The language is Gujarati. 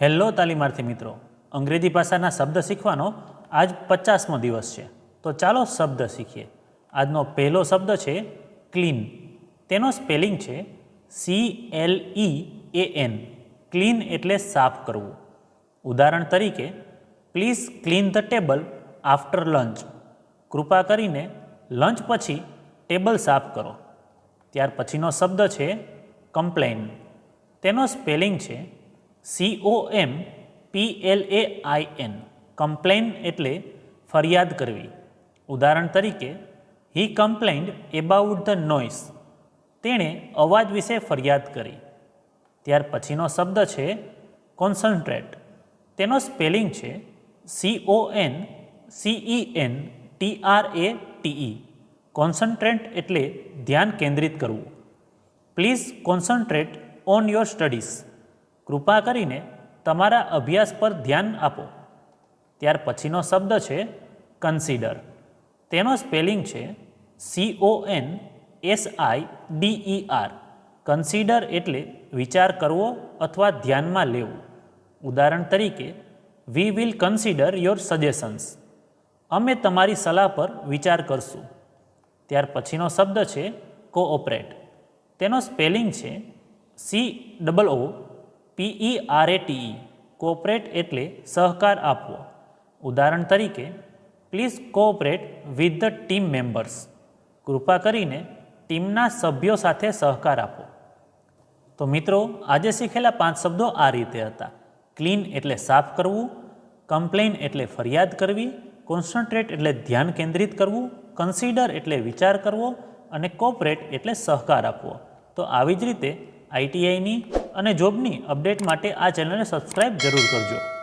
હેલો તાલીમાર્થી મિત્રો, અંગ્રેજી ભાષાના શબ્દ શીખવાનો આજ 50મો દિવસ છે. તો ચાલો શબ્દ શીખીએ. આજનો પહેલો શબ્દ છે ક્લીન. તેનો સ્પેલિંગ છે CLEAN. ક્લીન એટલે સાફ કરવું. ઉદાહરણ તરીકે, please clean the table after lunch. કૃપા કરીને લંચ પછી ટેબલ સાફ કરો. ત્યાર પછીનો શબ્દ છે કમ્પ્લેન. તેનો સ્પેલિંગ છે COMPLAIN. કમ્પ્લેન એટલે ફરિયાદ કરવી. ઉદાહરણ તરીકે, હી કમ્પ્લેન્ડ એબાઉટ ધ નોઇસ. તેણે અવાજ વિશે ફરિયાદ કરી. ત્યાર પછીનો શબ્દ છે કોન્સન્ટ્રેટ. તેનો સ્પેલિંગ છે CONCENTRATE. કોન્સન્ટ્રેટ એટલે ધ્યાન કેન્દ્રિત કરવું. Please concentrate on your studies. કૃપા કરીને તમારા અભ્યાસ પર ધ્યાન આપો. ત્યાર પછીનો શબ્દ છે કન્સિડર. તેનો સ્પેલિંગ છે CONSIDER. કન્સિડર એટલે વિચાર કરવો અથવા ધ્યાનમાં લેવું. ઉદાહરણ તરીકે, we will consider your suggestions. અમે તમારી સલાહ પર વિચાર કરશું. ત્યાર પછીનો શબ્દ છે કોઓપરેટ. તેનો સ્પેલિંગ છે COOPERATE. કોઓપરેટ એટલે સહકાર આપવો. ઉદાહરણ તરીકે, please cooperate with the team members. કૃપા કરીને ટીમના સભ્યો સાથે સહકાર આપો. તો મિત્રો, આજે શીખેલા 5 શબ્દો આ રીતે હતા. ક્લીન એટલે સાફ કરવું, કમ્પ્લેન એટલે ફરિયાદ કરવી, કોન્સન્ટ્રેટ એટલે ધ્યાન કેન્દ્રિત કરવું, કન્સિડર એટલે વિચાર કરવો અને કોઓપરેટ એટલે સહકાર આપવો. તો આવી જ રીતે ITIની અને જોબની અપડેટ માટે આ ચેનલને સબસ્ક્રાઈબ જરૂર કરજો.